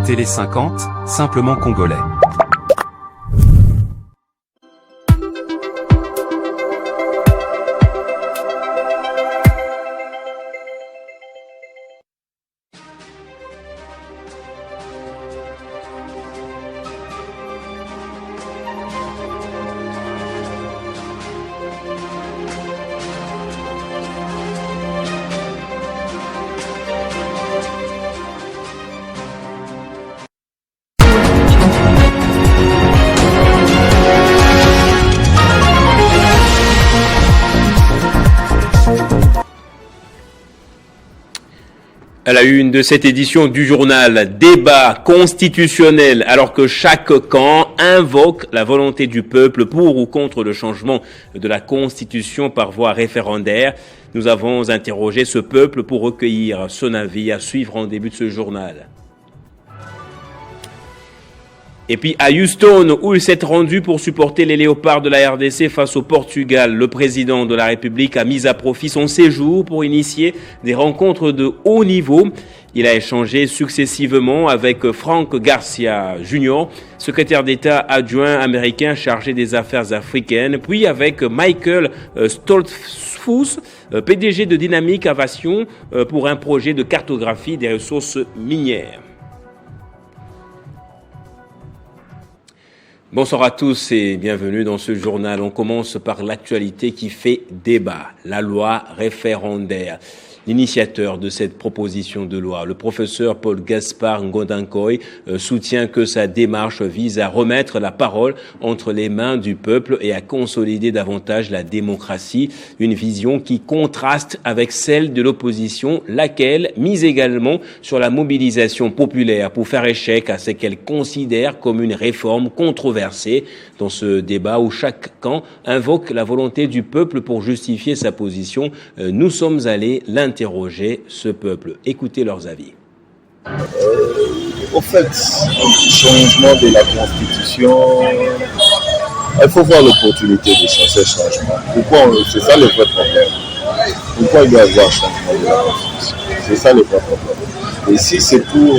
Télé 50, simplement congolais. À la une de cette édition du journal, débat constitutionnel alors que chaque camp invoque la volonté du peuple pour ou contre le changement de la constitution par voie référendaire. Nous avons interrogé ce peuple pour recueillir son avis à suivre en début de ce journal. Et puis à Houston, où il s'est rendu pour supporter les léopards de la RDC face au Portugal, le président de la République a mis à profit son séjour pour initier des rencontres de haut niveau. Il a échangé successivement avec Frank Garcia Jr., secrétaire d'État adjoint américain chargé des affaires africaines, puis avec Michael Stoltzfus, PDG de Dynamic Aviation, pour un projet de cartographie des ressources minières. Bonsoir à tous et bienvenue dans ce journal. On commence par l'actualité qui fait débat, la loi référendaire. L'initiateur de cette proposition de loi, le professeur Paul Gaspard Ngondankoy, soutient que sa démarche vise à remettre la parole entre les mains du peuple et à consolider davantage la démocratie, une vision qui contraste avec celle de l'opposition, laquelle mise également sur la mobilisation populaire pour faire échec à ce qu'elle considère comme une réforme controversée. Dans ce débat où chaque camp invoque la volonté du peuple pour justifier sa position, nous sommes allés interroger ce peuple. Écoutez leurs avis. Au fait, le changement de la Constitution, il faut voir l'opportunité de ce changement. Pourquoi c'est ça le vrai problème. Pourquoi il doit y avoir changement de la Constitution? C'est ça le vrai problème. Et si c'est pour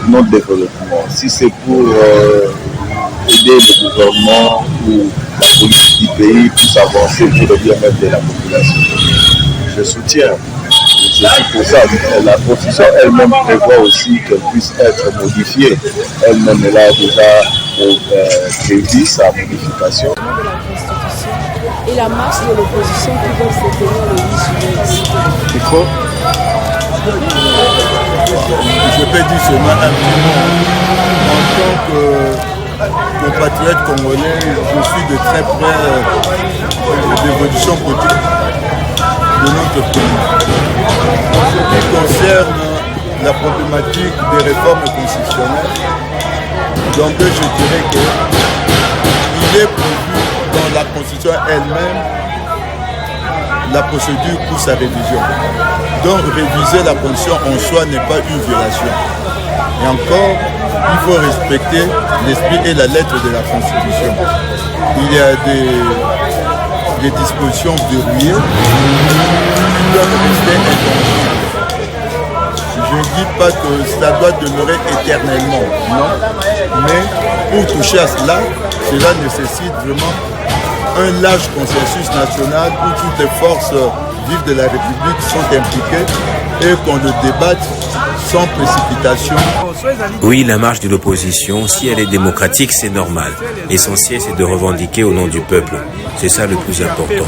notre développement, si c'est pour aider le gouvernement ou la politique du pays puisse avancer pour le bien-être de la population, je soutiens. C'est pour ça que la Constitution elle-même prévoit aussi qu'elle puisse être modifiée. Elle-même elle a déjà prévu sa modification. De la Constitution et la marche de l'opposition qui doit se tenir le 8 juillet. Il faut. Je peux dire seulement un petit mot. En tant que compatriote congolais, je suis de très près de l'évolution politique de notre pays. En ce qui concerne la problématique des réformes constitutionnelles, donc je dirais qu'il est prévu dans la Constitution elle-même la procédure pour sa révision. Donc réviser la Constitution en soi n'est pas une violation. Et encore, il faut respecter l'esprit et la lettre de la Constitution. Il y a des dispositions verrouillées qui doivent rester intangibles. Je ne dis pas que ça doit demeurer éternellement, non. Mais pour toucher à cela, cela nécessite vraiment un large consensus national où toutes les forces vives de la République sont impliquées et qu'on le débatte sans précipitation. Oui, la marche de l'opposition, si elle est démocratique, c'est normal. L'essentiel, c'est de revendiquer au nom du peuple. C'est ça le plus important.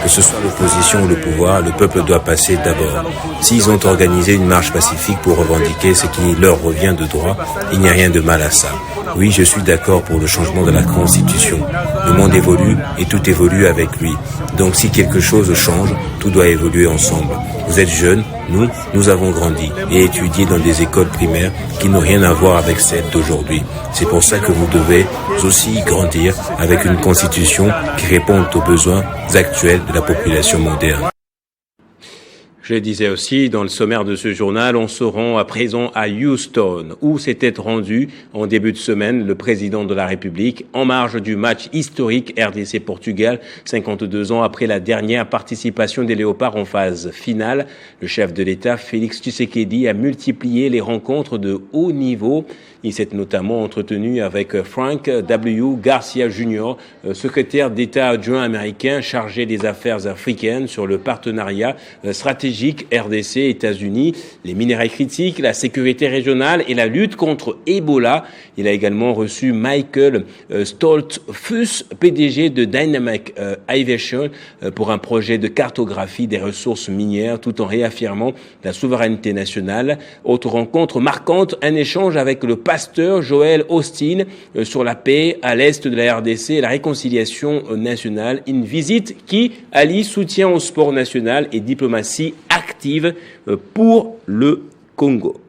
Que ce soit l'opposition ou le pouvoir, le peuple doit passer d'abord. S'ils ont organisé une marche pacifique pour revendiquer ce qui leur revient de droit, il n'y a rien de mal à ça. Oui, je suis d'accord pour le changement de la Constitution. Le monde évolue et tout évolue avec lui. Donc si quelque chose change, tout doit évoluer ensemble. Vous êtes jeunes, nous avons grandi et étudié dans des écoles primaires qui n'ont rien à voir avec celles d'aujourd'hui. C'est pour ça que vous devez aussi grandir avec une constitution qui réponde aux besoins actuels de la population moderne. Je le disais aussi dans le sommaire de ce journal, on se rend à présent à Houston, où s'était rendu en début de semaine le président de la République en marge du match historique RDC-Portugal, 52 ans après la dernière participation des Léopards en phase finale. Le chef de l'État, Félix Tshisekedi, a multiplié les rencontres de haut niveau. Il s'est notamment entretenu avec Frank W. Garcia Jr., secrétaire d'État adjoint américain chargé des affaires africaines sur le partenariat stratégique RDC-États-Unis, les minerais critiques, la sécurité régionale et la lutte contre Ebola. Il a également reçu Michael Stoltzfus, PDG de Dynamic Aviation, pour un projet de cartographie des ressources minières tout en réaffirmant la souveraineté nationale. Autre rencontre marquante, un échange avec le pasteur Joel Austin sur la paix à l'est de la RDC et la réconciliation nationale. Une visite qui allie soutien au sport national et diplomatie active pour le Congo.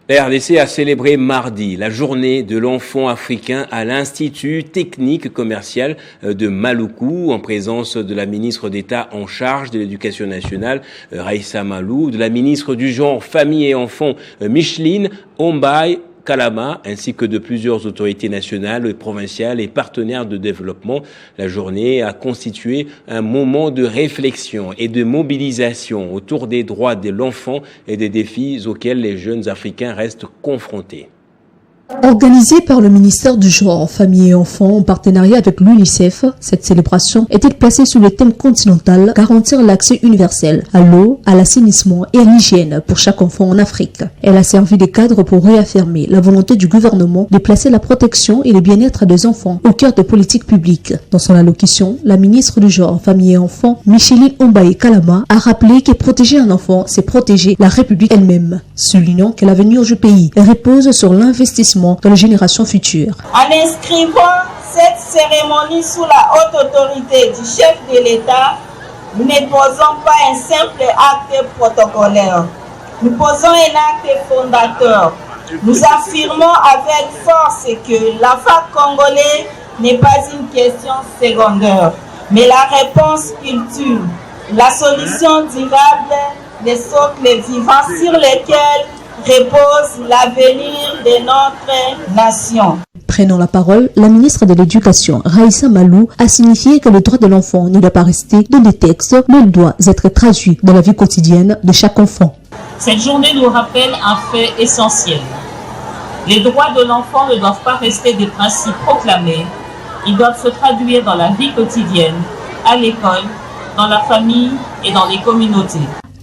La RDC a célébré mardi la journée de l'enfant africain à l'Institut technique commercial de Maluku, en présence de la ministre d'État en charge de l'éducation nationale, Raissa Malou, de la ministre du genre, famille et enfants, Micheline Ombaye Kalama, ainsi que de plusieurs autorités nationales et provinciales et partenaires de développement. La journée a constitué un moment de réflexion et de mobilisation autour des droits de l'enfant et des défis auxquels les jeunes Africains restent confrontés. Organisée par le ministère du Genre, Famille et Enfants en partenariat avec l'UNICEF, cette célébration était placée sous le thème continental « Garantir l'accès universel à l'eau, à l'assainissement et à l'hygiène pour chaque enfant en Afrique ». Elle a servi de cadre pour réaffirmer la volonté du gouvernement de placer la protection et le bien-être des enfants au cœur des politiques publiques. Dans son allocution, la ministre du Genre, Famille et Enfants, Micheline Ombaye Kalama, a rappelé que protéger un enfant, c'est protéger la République elle-même, soulignant que l'avenir du pays repose sur l'investissement dans les générations futures. En inscrivant cette cérémonie sous la haute autorité du chef de l'État, nous ne posons pas un simple acte protocolaire. Nous posons un acte fondateur. Nous affirmons avec force que l'affaire congolais n'est pas une question secondaire, mais la réponse ultime, la solution durable, les socles vivants sur lesquels repose l'avenir de notre nation. Prenant la parole, la ministre de l'Éducation, Raissa Malou, a signifié que le droit de l'enfant ne doit pas rester dans des textes, mais il doit être traduit dans la vie quotidienne de chaque enfant. Cette journée nous rappelle un fait essentiel. Les droits de l'enfant ne doivent pas rester des principes proclamés, ils doivent se traduire dans la vie quotidienne, à l'école, dans la famille et dans les communautés.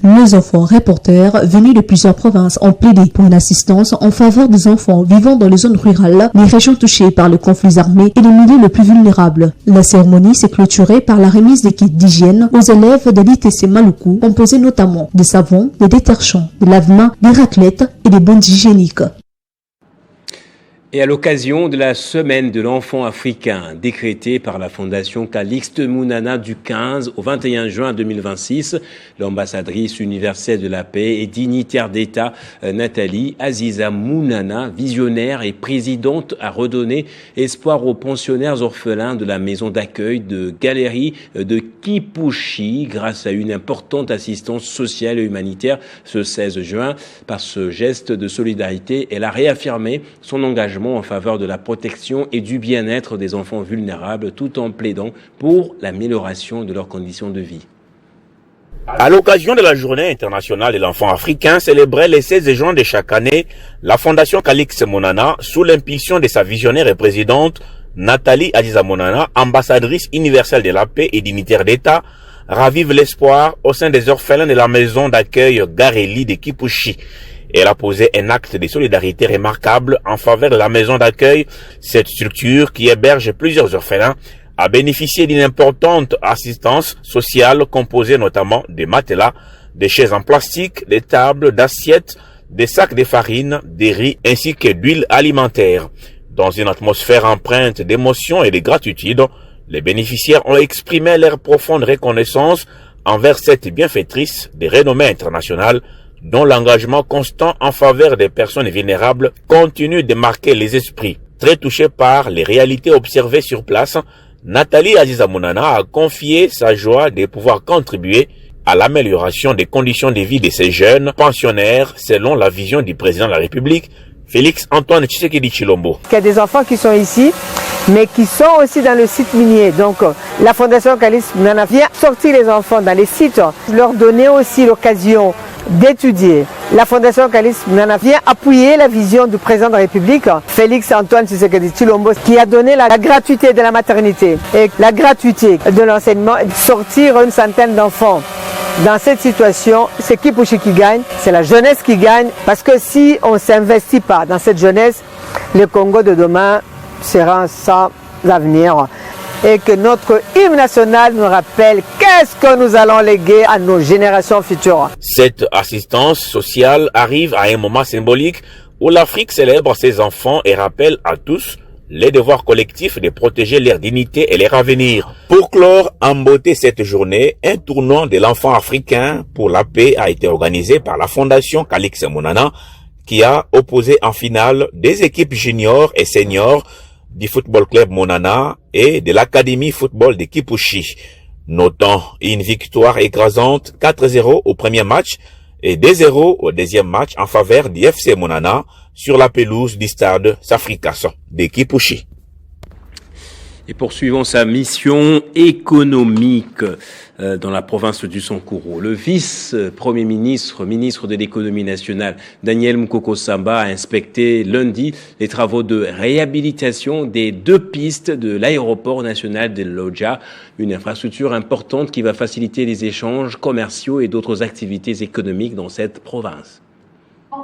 Les enfants reporters venus de plusieurs provinces ont plaidé pour une assistance en faveur des enfants vivant dans les zones rurales, les régions touchées par les conflits armés et les milieux les plus vulnérables. La cérémonie s'est clôturée par la remise des kits d'hygiène aux élèves de l'ITC Maluku, composés notamment de savons, de détergents, de lave-mains, des raclettes et des bondes hygiéniques. Et à l'occasion de la semaine de l'enfant africain décrétée par la Fondation Calixte Mounana du 15 au 21 juin 2026, l'ambassadrice universelle de la paix et dignitaire d'État Nathalie Aziza Mounana, visionnaire et présidente, a redonné espoir aux pensionnaires orphelins de la maison d'accueil de Galerie de Kipushi grâce à une importante assistance sociale et humanitaire ce 16 juin. Par ce geste de solidarité, elle a réaffirmé son engagement en faveur de la protection et du bien-être des enfants vulnérables tout en plaidant pour l'amélioration de leurs conditions de vie. À l'occasion de la Journée internationale de l'enfant africain célébrée le 16 juin de chaque année, la Fondation Calixte Mounana, sous l'impulsion de sa visionnaire et présidente Nathalie Aziza Mounana, ambassadrice universelle de la paix et dignitaire d'État, ravive l'espoir au sein des orphelins de la maison d'accueil Gareli de Kipushi. Elle a posé un acte de solidarité remarquable en faveur de la maison d'accueil. Cette structure, qui héberge plusieurs orphelins, a bénéficié d'une importante assistance sociale composée notamment de matelas, de chaises en plastique, de tables, d'assiettes, des sacs de farine, de riz ainsi que d'huile alimentaire. Dans une atmosphère empreinte d'émotion et de gratitude, les bénéficiaires ont exprimé leur profonde reconnaissance envers cette bienfaitrice de renommée internationale dont l'engagement constant en faveur des personnes vulnérables continue de marquer les esprits. Très touchés par les réalités observées sur place, Nathalie Aziza Mounana a confié sa joie de pouvoir contribuer à l'amélioration des conditions de vie de ces jeunes pensionnaires selon la vision du président de la République, Félix Antoine Tshisekedi Tshilombo. Il y a des enfants qui sont ici, mais qui sont aussi dans le site minier. Donc la Fondation Calice Mounana vient sortir les enfants dans les sites, leur donner aussi l'occasion d'étudier. La Fondation Calice Mounana vient appuyer la vision du président de la République, Félix Antoine Tshisekedi Tshilombo, qui a donné la gratuité de la maternité et la gratuité de l'enseignement, sortir une centaine d'enfants. Dans cette situation, c'est Kipushi qui gagne, c'est la jeunesse qui gagne, parce que si on ne s'investit pas dans cette jeunesse, le Congo de demain sera sans avenir. Et que notre hymne national nous rappelle qu'est-ce que nous allons léguer à nos générations futures. Cette assistance sociale arrive à un moment symbolique où l'Afrique célèbre ses enfants et rappelle à tous les devoirs collectifs de protéger leur dignité et leur avenir. Pour clore en beauté cette journée, un tournoi de l'enfant africain pour la paix a été organisé par la Fondation Calix Mounana, qui a opposé en finale des équipes juniors et seniors du Football Club Mounana et de l'Académie Football de Kipushi. Notons une victoire écrasante 4-0 au premier match et 2-0 au deuxième match en faveur du FC Mounana sur la pelouse du stade Safrikassa de Kipushi. Et poursuivons sa mission économique dans la province du Sankuru. Le vice-premier ministre, ministre de l'économie nationale, Daniel Mukoko Samba, a inspecté lundi les travaux de réhabilitation des 2 pistes de l'aéroport national de Lodja, une infrastructure importante qui va faciliter les échanges commerciaux et d'autres activités économiques dans cette province.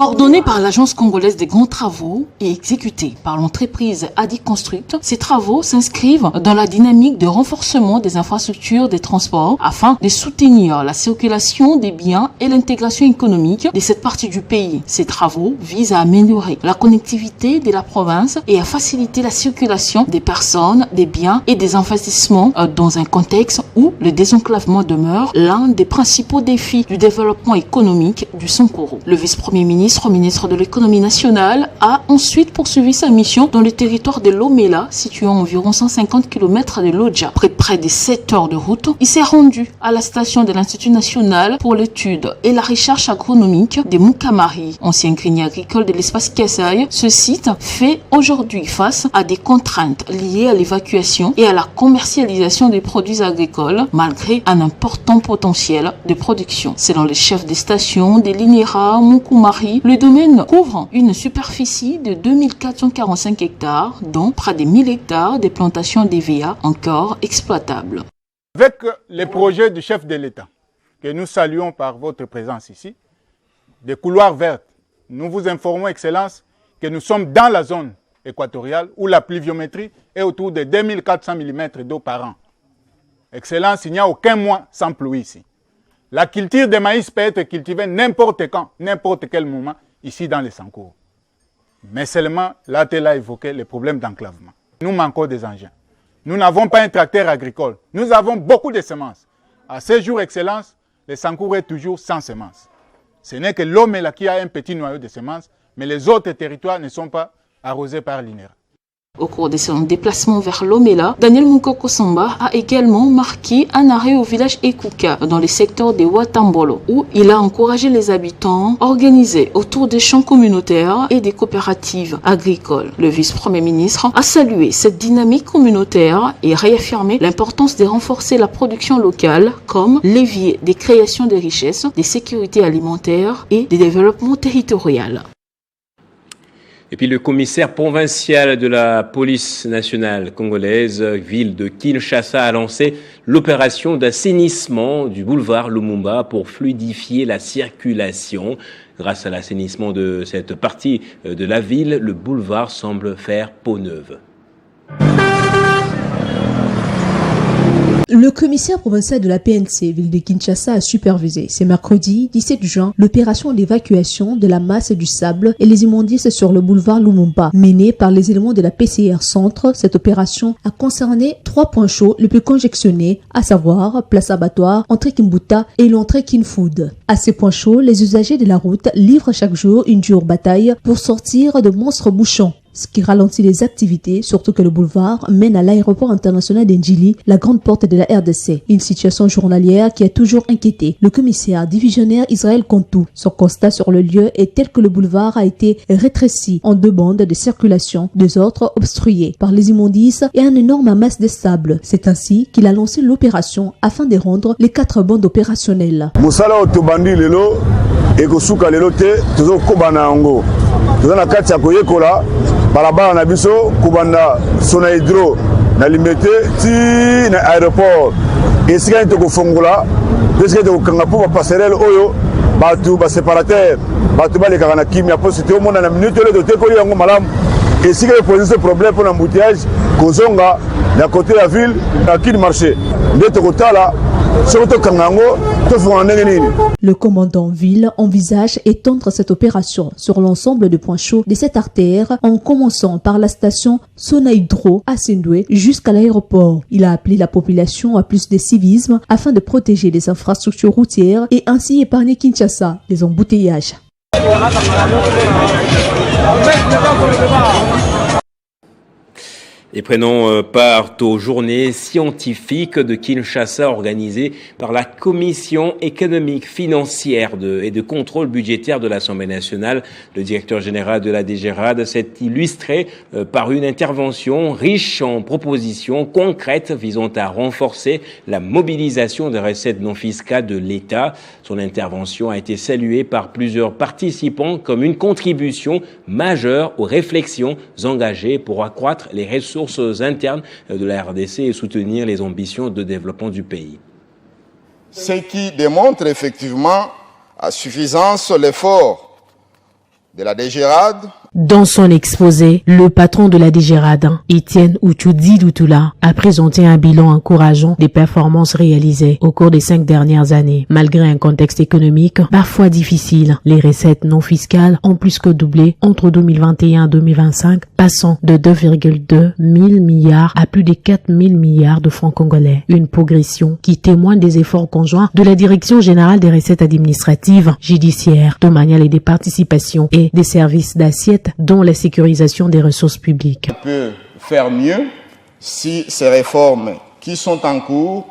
Ordonné par l'Agence congolaise des grands travaux et exécuté par l'entreprise Adi Construct, ces travaux s'inscrivent dans la dynamique de renforcement des infrastructures des transports afin de soutenir la circulation des biens et l'intégration économique de cette partie du pays. Ces travaux visent à améliorer la connectivité de la province et à faciliter la circulation des personnes, des biens et des investissements dans un contexte où le désenclavement demeure l'un des principaux défis du développement économique du Sankuru. Le vice-premier ministre de l'économie nationale, a ensuite poursuivi sa mission dans le territoire de Lomela, situé à environ 150 km de Lodja. Après près de 7 heures de route, il s'est rendu à la station de l'Institut national pour l'étude et la recherche agronomique de Mukamari, ancien grenier agricole de l'espace Kasai. Ce site fait aujourd'hui face à des contraintes liées à l'évacuation et à la commercialisation des produits agricoles, malgré un important potentiel de production. Selon les chefs des stations de l'INERA, Mukamari, le domaine couvre une superficie de 2445 hectares, dont près de 1000 hectares de plantations d'EVA encore exploitables. Avec les projets du chef de l'État, que nous saluons par votre présence ici, des couloirs verts, nous vous informons, Excellence, que nous sommes dans la zone équatoriale où la pluviométrie est autour de 2400 mm d'eau par an. Excellence, il n'y a aucun mois sans pluie ici. La culture de maïs peut être cultivée n'importe quand, n'importe quel moment, ici dans les Sankuru. Mais seulement, là, tu as évoqué les problèmes d'enclavement. Nous manquons des engins. Nous n'avons pas un tracteur agricole. Nous avons beaucoup de semences. À ce jour, Excellence, le Sankuru est toujours sans semences. Ce n'est que Lomela qui a un petit noyau de semences, mais les autres territoires ne sont pas arrosés par l'INERA. Au cours de son déplacement vers Lomela, Daniel Mukoko Samba a également marqué un arrêt au village Ekuka, dans le secteur de Watambolo, où il a encouragé les habitants organisés autour des champs communautaires et des coopératives agricoles. Le vice-premier ministre a salué cette dynamique communautaire et réaffirmé l'importance de renforcer la production locale comme levier des créations de richesses, des sécurités alimentaires et des développements territoriaux. Et puis le commissaire provincial de la police nationale congolaise, ville de Kinshasa, a lancé l'opération d'assainissement du boulevard Lumumba pour fluidifier la circulation. Grâce à l'assainissement de cette partie de la ville, le boulevard semble faire peau neuve. Le commissaire provincial de la PNC, ville de Kinshasa, a supervisé ce mercredi 17 juin l'opération d'évacuation de la masse du sable et les immondices sur le boulevard Lumumba, menée par les éléments de la PCR Centre. Cette opération a concerné 3 points chauds les plus conjectionnés, à savoir Place Abattoir, entrée Kimbuta et l'entrée Kinfood. À ces points chauds, les usagers de la route livrent chaque jour une dure bataille pour sortir de monstres bouchons. ce qui ralentit les activités, surtout que le boulevard mène à l'aéroport international d'Ndjili, la grande porte de la RDC. Une situation journalière qui a toujours inquiété le commissaire divisionnaire Israël Kontou. Son constat sur le lieu est tel que le boulevard a été rétréci en 2 bandes de circulation, 2 autres obstruées par les immondices et un énorme amas de sable. C'est ainsi qu'il a lancé l'opération afin de rendre les 4 bandes opérationnelles. Musala otobandi lelo ekosuka lelo te tozo kobana ngo tozo na kati ya koyekola balabala na biso kubanda sona hydro na limete ti na aéroport esika to kofongola esika to kanga po passerelle oyo batu ba séparateur batu balekaka na kimia po c'était au monde na minute le doté ko yango malamu esika poser ce problème pour l'embouteillage kozonga na côté la ville na kid marché ndeto kotala. Le commandant ville envisage étendre cette opération sur l'ensemble des points chauds de cette artère en commençant par la station Sonaïdro à Sendoué jusqu'à l'aéroport. Il a appelé la population à plus de civisme afin de protéger les infrastructures routières et ainsi épargner Kinshasa des embouteillages. Et prenons part aux journées scientifiques de Kinshasa organisées par la Commission économique, financière et de contrôle budgétaire de l'Assemblée nationale. Le directeur général de la DGRAD s'est illustré par une intervention riche en propositions concrètes visant à renforcer la mobilisation des recettes non fiscales de l'État. Son intervention a été saluée par plusieurs participants comme une contribution majeure aux réflexions engagées pour accroître les ressources internes de la RDC et soutenir les ambitions de développement du pays. Ce qui démontre effectivement à suffisance l'effort de la DGRAD. Dans son exposé, le patron de la DGRAD, Étienne Ouchoudi Doutoula, a présenté un bilan encourageant des performances réalisées au cours des 5 dernières années. Malgré un contexte économique parfois difficile, les recettes non fiscales ont plus que doublé entre 2021 et 2025, passant de 2,2 000 milliards à plus de 4 000 milliards de francs congolais. Une progression qui témoigne des efforts conjoints de la Direction générale des recettes administratives, judiciaires, domaniales et des participations et des services d'assiette dont la sécurisation des ressources publiques. On peut faire mieux si ces réformes qui sont en cours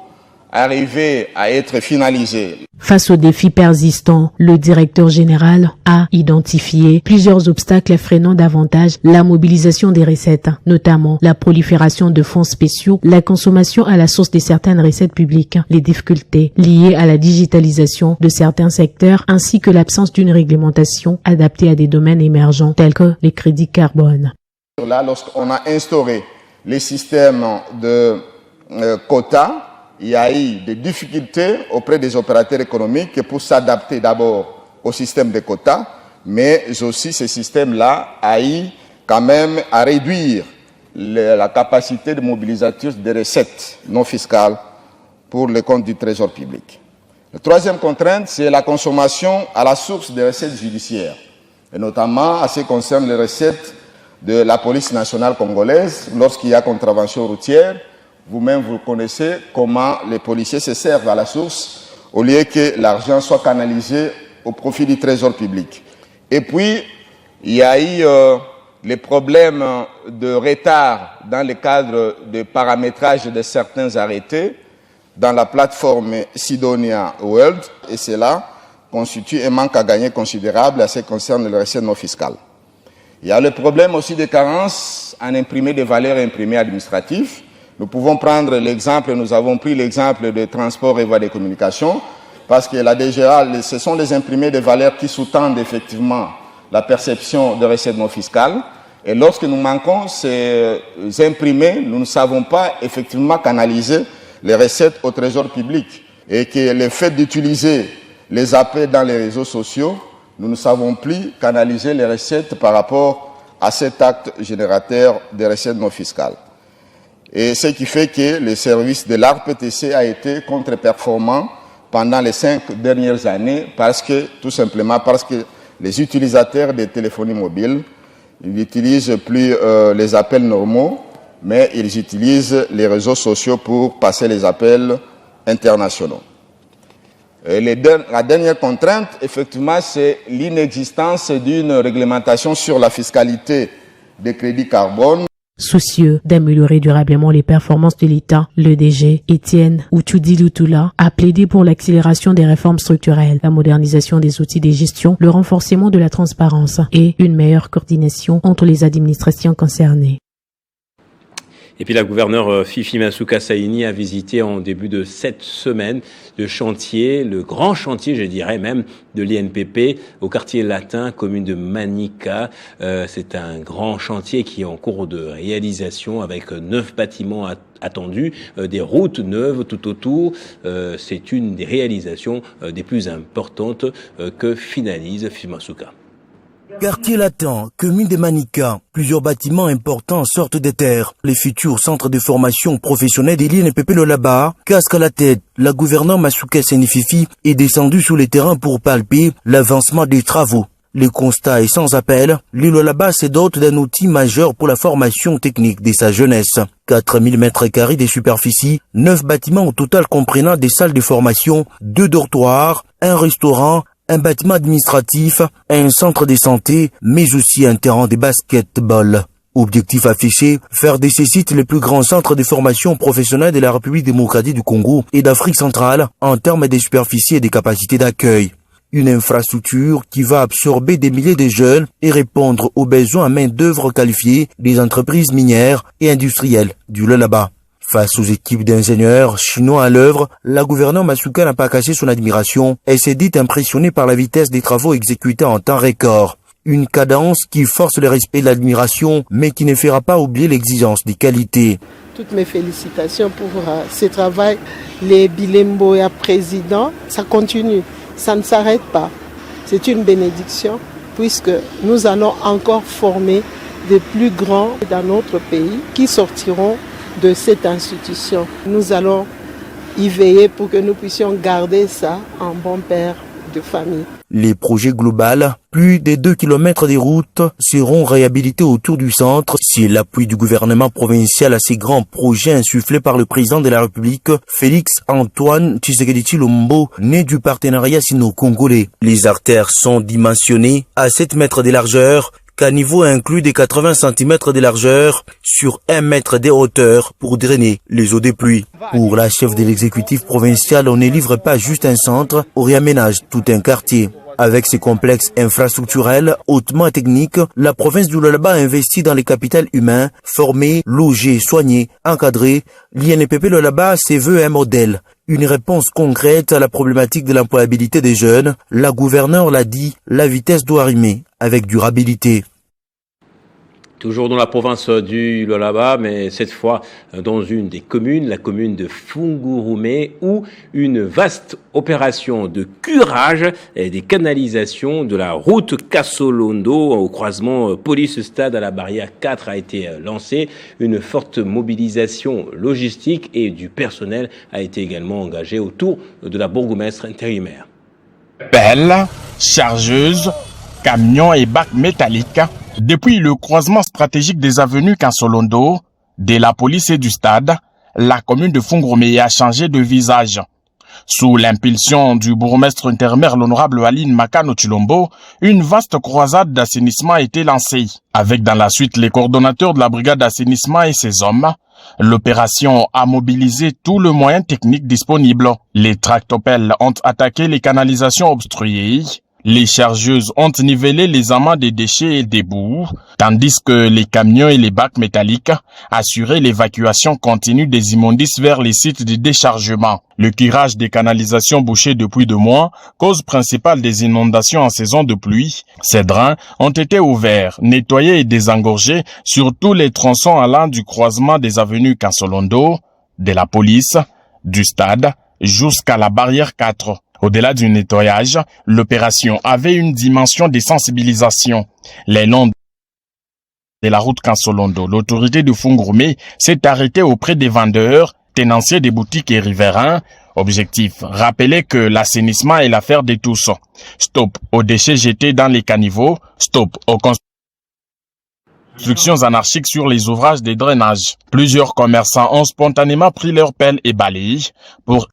arrivaient à être finalisées. Face aux défis persistants, le directeur général a identifié plusieurs obstacles freinant davantage la mobilisation des recettes, notamment la prolifération de fonds spéciaux, la consommation à la source de certaines recettes publiques, les difficultés liées à la digitalisation de certains secteurs, ainsi que l'absence d'une réglementation adaptée à des domaines émergents tels que les crédits carbone. Là, lorsqu'on a instauré les systèmes de quotas, il y a eu des difficultés auprès des opérateurs économiques pour s'adapter d'abord au système de quotas, mais aussi ce système-là a eu quand même à réduire la capacité de mobilisation des recettes non fiscales pour les comptes du trésor public. La troisième contrainte, c'est la consommation à la source des recettes judiciaires, et notamment à ce qui concerne les recettes de la police nationale congolaise lorsqu'il y a contravention routière. Vous-même, vous connaissez comment les policiers se servent à la source au lieu que l'argent soit canalisé au profit du trésor public. Et puis, il y a eu les problèmes de retard dans le cadre de paramétrage de certains arrêtés dans la plateforme Sidonia World, et cela constitue un manque à gagner considérable à ce qui concerne les recettes non fiscales. Il y a le problème aussi de carence en imprimé de valeurs imprimées administratives. Nous pouvons prendre l'exemple, nous avons pris l'exemple de transport et voies de communication, parce que la DGA, ce sont les imprimés de valeurs qui sous-tendent effectivement la perception de recettes non fiscales. Et lorsque nous manquons ces imprimés, nous ne savons pas effectivement canaliser les recettes au trésor public. Et que le fait d'utiliser les appels dans les réseaux sociaux, nous ne savons plus canaliser les recettes par rapport à cet acte générateur de recettes non fiscales. Et ce qui fait que le service de l'ARPTC a été contre-performant pendant les 5 dernières années tout simplement parce que les utilisateurs de téléphonie mobile, ils n'utilisent plus les appels normaux, mais ils utilisent les réseaux sociaux pour passer les appels internationaux. La dernière contrainte, effectivement, c'est l'inexistence d'une réglementation sur la fiscalité des crédits carbone. Soucieux d'améliorer durablement les performances de l'État, le DG, Étienne Outoudi Lutula, a plaidé pour l'accélération des réformes structurelles, la modernisation des outils de gestion, le renforcement de la transparence et une meilleure coordination entre les administrations concernées. Et puis la gouverneure Fifi Masuka Saini a visité en début de cette semaine le chantier, le grand chantier, je dirais même, de l'INPP au quartier latin, commune de Manica. C'est un grand chantier qui est en cours de réalisation avec 9 bâtiments attendus, des routes neuves tout autour. C'est une des réalisations des plus importantes que finalise Fifi Masuka. Quartier latin, commune de Manica, plusieurs bâtiments importants sortent des terres. Les futurs centres de formation professionnelle de l'INPP Lualaba, casque à la tête. La gouverneure Masuka Saini Fifi est descendue sur le terrain pour palper l'avancement des travaux. Le constat est sans appel. L'île Lualaba se dote d'un outil majeur pour la formation technique de sa jeunesse. 4000 mètres carrés de superficie, 9 bâtiments au total comprenant des salles de formation, 2 dortoirs, un restaurant, un bâtiment administratif, un centre de santé, mais aussi un terrain de basketball. Objectif affiché, faire de ces sites les plus grands centres de formation professionnelle de la République démocratique du Congo et d'Afrique centrale en termes de superficie et de capacité d'accueil. Une infrastructure qui va absorber des milliers de jeunes et répondre aux besoins à main-d'œuvre qualifiée des entreprises minières et industrielles du Lualaba. Face aux équipes d'ingénieurs chinois à l'œuvre, la gouverneure Masuka n'a pas caché son admiration et s'est dit impressionnée par la vitesse des travaux exécutés en temps record. Une cadence qui force le respect et l'admiration, mais qui ne fera pas oublier l'exigence des qualités. Toutes mes félicitations pour ce travail. Les Bilemboya présidents, ça continue, ça ne s'arrête pas. C'est une bénédiction puisque nous allons encore former des plus grands dans notre pays qui sortiront de cette institution. Nous allons y veiller pour que nous puissions garder ça en bon père de famille. Les projets globaux, plus de 2 km de routes seront réhabilités autour du centre. C'est l'appui du gouvernement provincial à ces grands projets insufflés par le président de la République, Félix Antoine Tshisekedi Tshilombo, né du partenariat sino-congolais. Les artères sont dimensionnées à 7 mètres de largeur, caniveau inclus de 80 cm de largeur sur 1 mètre de hauteur pour drainer les eaux des pluies. Pour la chef de l'exécutif provincial, on ne livre pas juste un centre, on réaménage tout un quartier. Avec ses complexes infrastructurels hautement techniques, la province du Lualaba a investi dans les capitales humains, formés, logés, soignés, encadrés. L'INPP Lualaba se veut un modèle, une réponse concrète à la problématique de l'employabilité des jeunes. La gouverneure l'a dit, la vitesse doit rimer avec durabilité. Toujours dans la province du Lualaba, mais cette fois dans une des communes, la commune de Fungurume, où une vaste opération de curage et des canalisations de la route Kasolondo au croisement Police-Stade à la barrière 4 a été lancée. Une forte mobilisation logistique et du personnel a été également engagée autour de la bourgmestre intérimaire. Pelles, chargeuses, camions et bacs métalliques. Depuis le croisement stratégique des avenues Kasolondo, de la police et du stade, la commune de Fungurume a changé de visage. Sous l'impulsion du bourgmestre intérimaire l'honorable Aline Makano Tshilombo, une vaste croisade d'assainissement a été lancée. Avec dans la suite les coordonnateurs de la brigade d'assainissement et ses hommes, l'opération a mobilisé tout le moyen technique disponible. Les tractopelles ont attaqué les canalisations obstruées. Les chargeuses ont nivelé les amas des déchets et des boues, tandis que les camions et les bacs métalliques assuraient l'évacuation continue des immondices vers les sites de déchargement. Le curage des canalisations bouchées depuis 2 mois, cause principale des inondations en saison de pluie. Ces drains ont été ouverts, nettoyés et désengorgés sur tous les tronçons allant du croisement des avenues Kasolondo, de la police, du stade, jusqu'à la barrière 4. Au-delà du nettoyage, l'opération avait une dimension de sensibilisation. Les longs de la route Kasolondo, l'autorité de Fungurume s'est arrêtée auprès des vendeurs, tenanciers des boutiques et riverains. Objectif, rappeler que l'assainissement est l'affaire de tous. Stop aux déchets jetés dans les caniveaux, stop aux constructions anarchiques sur les ouvrages de drainage. Plusieurs commerçants ont spontanément pris leurs pelles et balayes pour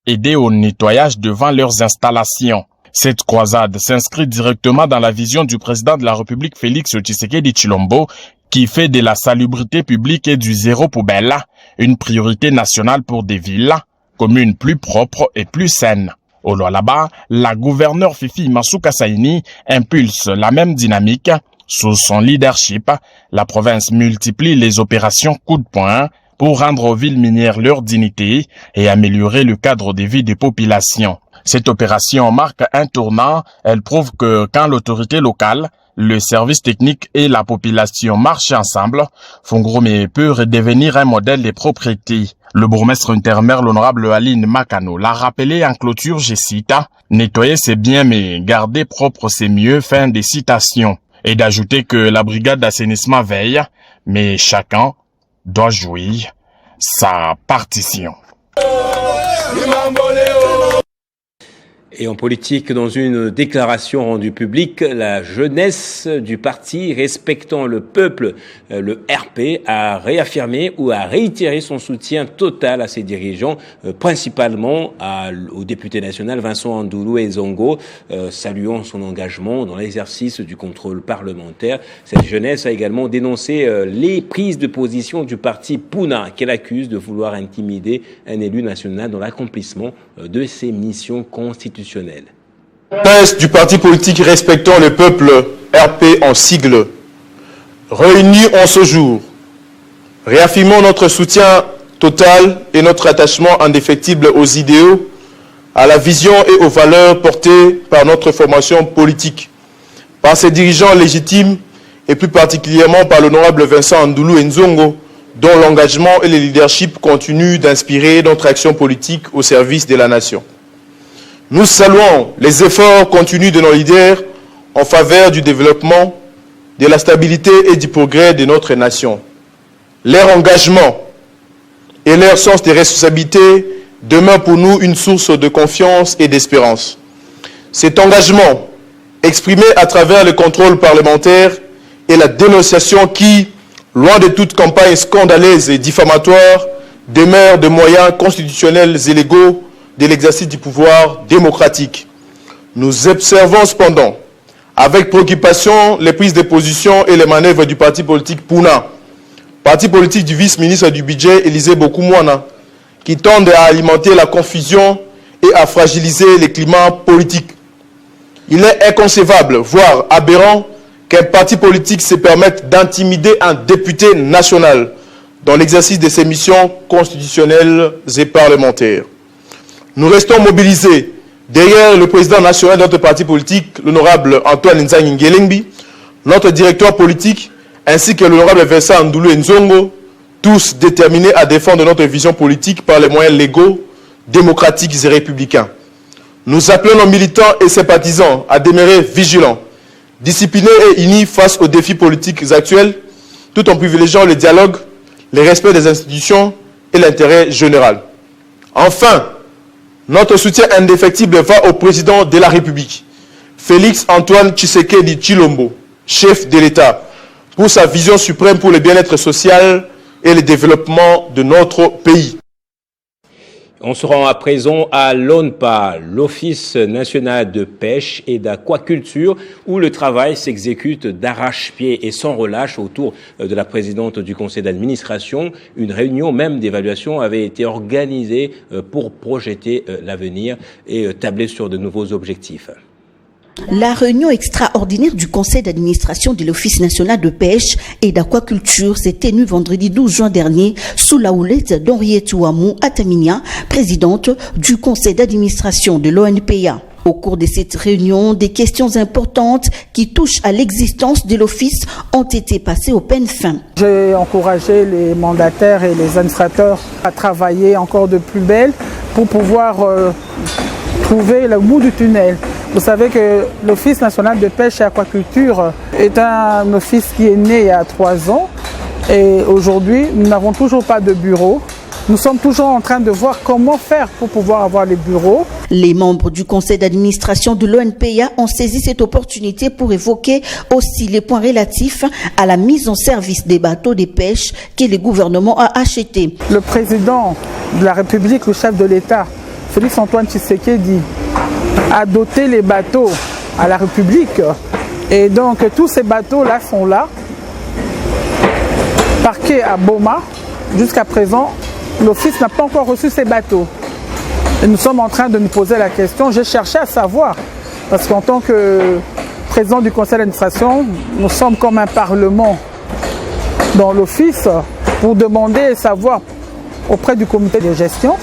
aider au nettoyage devant leurs installations. Cette croisade s'inscrit directement dans la vision du président de la République Félix Tshisekedi Tshilombo, qui fait de la salubrité publique et du zéro poubelle une priorité nationale pour des villes, communes plus propres et plus saines. Au Lualaba, la gouverneure Fifi Masuka Saini impulse la même dynamique. Sous son leadership, la province multiplie les opérations coup de poing pour rendre aux villes minières leur dignité et améliorer le cadre de vie des populations. Cette opération marque un tournant. Elle prouve que quand l'autorité locale, le service technique et la population marchent ensemble, Fongoromé peut redevenir un modèle de propriété. Le bourgmestre intermaire, l'honorable Aline Makano, l'a rappelé en clôture, je cite, « Nettoyer c'est bien mais garder propre c'est mieux », fin des citations. Et d'ajouter que la brigade d'assainissement veille, mais chacun doit jouir sa partition. Et en politique, dans une déclaration rendue publique, la jeunesse du parti respectant le peuple, le RP, a réaffirmé ou a réitéré son soutien total à ses dirigeants, principalement au député national Vincent Andoulou et Zongo, saluant son engagement dans l'exercice du contrôle parlementaire. Cette jeunesse a également dénoncé les prises de position du parti Puna, qu'elle accuse de vouloir intimider un élu national dans l'accomplissement de ses missions constitutionnelles. Jeunesse du parti politique respectant le peuple, RP en sigle, réunis en ce jour, réaffirmons notre soutien total et notre attachement indéfectible aux idéaux, à la vision et aux valeurs portées par notre formation politique, par ses dirigeants légitimes et plus particulièrement par l'honorable Vincent Andoulou Nzongo, dont l'engagement et le leadership continuent d'inspirer notre action politique au service de la nation. Nous saluons les efforts continus de nos leaders en faveur du développement, de la stabilité et du progrès de notre nation. Leur engagement et leur sens de responsabilité demeurent pour nous une source de confiance et d'espérance. Cet engagement, exprimé à travers le contrôle parlementaire et la dénonciation qui, loin de toute campagne scandaleuse et diffamatoire, demeure de moyens constitutionnels et légaux de l'exercice du pouvoir démocratique. Nous observons cependant avec préoccupation les prises de position et les manœuvres du parti politique Puna, parti politique du vice-ministre du budget Élisée Bokoumouana, qui tendent à alimenter la confusion et à fragiliser les climats politiques. Il est inconcevable, voire aberrant, qu'un parti politique se permette d'intimider un député national dans l'exercice de ses missions constitutionnelles et parlementaires. Nous restons mobilisés derrière le président national de notre parti politique, l'honorable Antoine Nzangi Ngelengbi, notre directeur politique, ainsi que l'honorable Vincent Andoulou Nzongo, tous déterminés à défendre notre vision politique par les moyens légaux, démocratiques et républicains. Nous appelons nos militants et sympathisants à demeurer vigilants, disciplinés et unis face aux défis politiques actuels, tout en privilégiant le dialogue, le respect des institutions et l'intérêt général. Enfin, notre soutien indéfectible va au président de la République, Félix Antoine Tshisekedi Tshilombo, chef de l'État, pour sa vision suprême pour le bien-être social et le développement de notre pays. On se rend à présent à l'ONPA, l'Office national de pêche et d'aquaculture, où le travail s'exécute d'arrache-pied et sans relâche autour de la présidente du conseil d'administration. Une réunion même d'évaluation avait été organisée pour projeter l'avenir et tabler sur de nouveaux objectifs. La réunion extraordinaire du conseil d'administration de l'Office national de pêche et d'aquaculture s'est tenue vendredi 12 juin dernier sous la houlette d'Henriette Ouamou Ataminia, présidente du conseil d'administration de l'ONPA. Au cours de cette réunion, des questions importantes qui touchent à l'existence de l'Office ont été passées au peigne fin. J'ai encouragé les mandataires et les administrateurs à travailler encore de plus belle pour pouvoir trouver le bout du tunnel. Vous savez que l'Office national de pêche et aquaculture est un office qui est né il y a 3 ans et aujourd'hui nous n'avons toujours pas de bureau. Nous sommes toujours en train de voir comment faire pour pouvoir avoir les bureaux. Les membres du conseil d'administration de l'ONPA ont saisi cette opportunité pour évoquer aussi les points relatifs à la mise en service des bateaux de pêche que le gouvernement a achetés. Le président de la République, le chef de l'État, Félix Antoine Tshisekedi, a doté les bateaux à la République. Et donc tous ces bateaux-là sont là, parqués à Boma. Jusqu'à présent, l'Office n'a pas encore reçu ces bateaux. Et nous sommes en train de nous poser la question. J'ai cherché à savoir, parce qu'en tant que président du conseil d'administration, nous sommes comme un parlement dans l'Office pour demander et savoir auprès du comité de gestion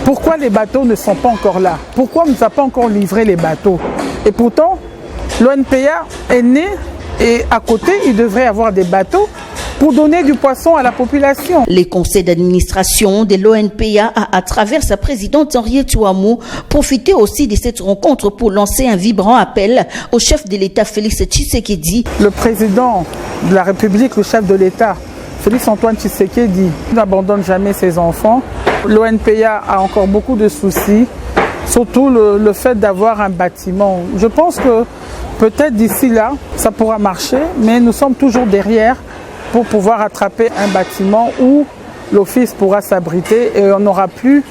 pourquoi les bateaux ne sont pas encore là. Pourquoi on ne nous a pas encore livré les bateaux. Et pourtant, l'ONPA est né et à côté, il devrait y avoir des bateaux pour donner du poisson à la population. Les conseils d'administration de l'ONPA a, à travers sa présidente Henriette Ouamou, profité aussi de cette rencontre pour lancer un vibrant appel au chef de l'État Félix Tshisekedi. Le président de la République, le chef de l'État, Félix Antoine Tshisekedi, n'abandonne jamais ses enfants. L'ONPA a encore beaucoup de soucis, surtout le fait d'avoir un bâtiment. Je pense que peut-être d'ici là, ça pourra marcher, mais nous sommes toujours derrière pour pouvoir attraper un bâtiment où l'Office pourra s'abriter et on n'aura plus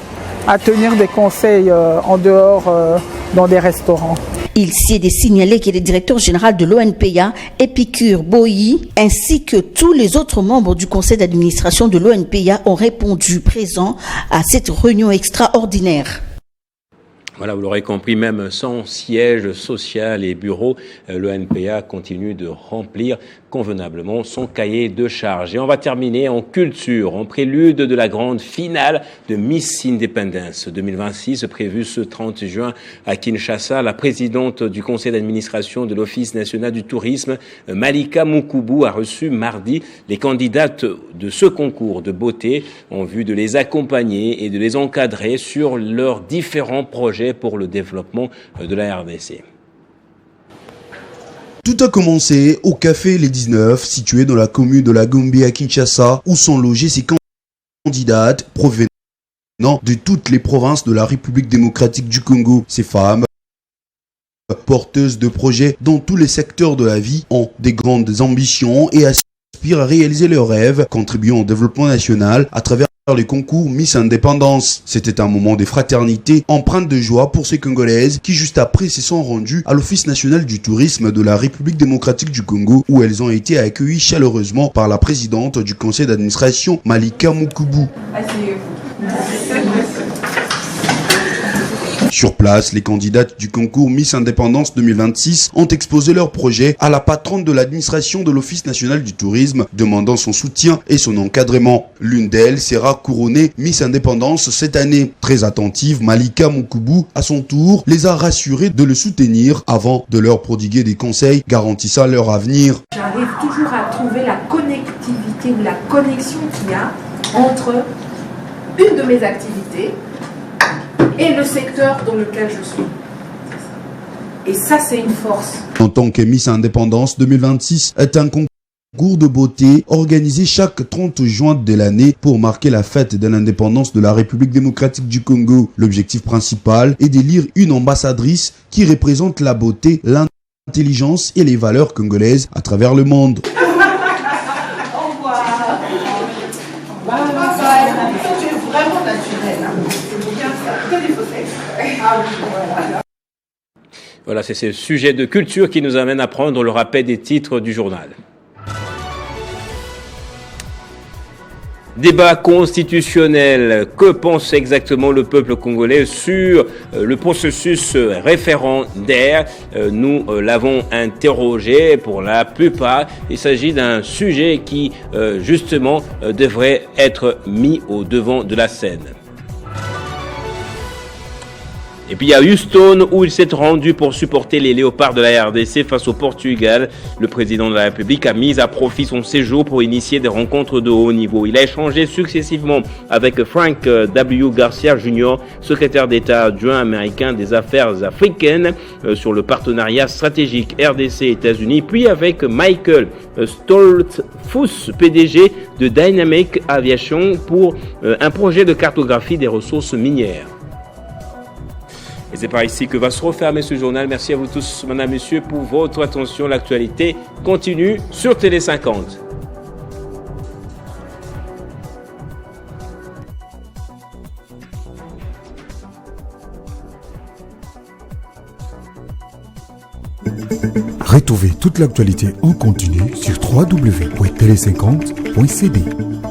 à tenir des conseils en dehors dans des restaurants. Il s'y est de signaler que le directeur général de l'ONPA, Epicure Boyi, ainsi que tous les autres membres du conseil d'administration de l'ONPA ont répondu présents à cette réunion extraordinaire. Voilà, vous l'aurez compris, même sans siège social et bureau, l'ONPA continue de remplir convenablement son cahier de charges. Et on va terminer en culture, en prélude de la grande finale de Miss Independence 2026, prévue ce 30 juin à Kinshasa. La présidente du conseil d'administration de l'Office national du tourisme, Malika Moukubou, a reçu mardi les candidates de ce concours de beauté en vue de les accompagner et de les encadrer sur leurs différents projets pour le développement de la RDC. Tout a commencé au Café Les 19, situé dans la commune de la Gombe à Kinshasa, où sont logées ces candidates provenant de toutes les provinces de la République démocratique du Congo. Ces femmes, porteuses de projets dans tous les secteurs de la vie, ont des grandes ambitions et aspirent à réaliser leurs rêves, contribuant au développement national à travers les concours Miss Indépendance. C'était un moment de fraternité empreinte de joie pour ces Congolaises qui juste après se sont rendues à l'Office national du tourisme de la République démocratique du Congo où elles ont été accueillies chaleureusement par la présidente du conseil d'administration Malika Moukubou. Sur place, les candidates du concours Miss Indépendance 2026 ont exposé leur projet à la patronne de l'administration de l'Office national du tourisme, demandant son soutien et son encadrement. L'une d'elles sera couronnée Miss Indépendance cette année. Très attentive, Malika Moukubou, à son tour, les a rassurés de le soutenir avant de leur prodiguer des conseils garantissant leur avenir. J'arrive toujours à trouver la connectivité ou la connexion qu'il y a entre une de mes activités et le secteur dans lequel je suis. Et ça, c'est une force. En tant que Miss Indépendance 2026 est un concours de beauté organisé chaque 30 juin de l'année pour marquer la fête de l'indépendance de la République démocratique du Congo. L'objectif principal est d'élire une ambassadrice qui représente la beauté, l'intelligence et les valeurs congolaises à travers le monde. Voilà, c'est ce sujet de culture qui nous amène à prendre le rappel des titres du journal. Débat constitutionnel. Que pense exactement le peuple congolais sur le processus référendaire? Nous l'avons interrogé pour la plupart. Il s'agit d'un sujet qui, justement, devrait être mis au devant de la scène. Et puis il y a Houston où il s'est rendu pour supporter les léopards de la RDC face au Portugal. Le président de la République a mis à profit son séjour pour initier des rencontres de haut niveau. Il a échangé successivement avec Frank W. Garcia Jr., secrétaire d'État adjoint américain des affaires africaines, sur le partenariat stratégique RDC-États-Unis, puis avec Michael Stoltzfus, PDG de Dynamic Aviation, pour un projet de cartographie des ressources minières. Et c'est par ici que va se refermer ce journal. Merci à vous tous, mesdames, messieurs, pour votre attention. L'actualité continue sur Télé 50. Retrouvez toute l'actualité en continu sur www.tele50.cd.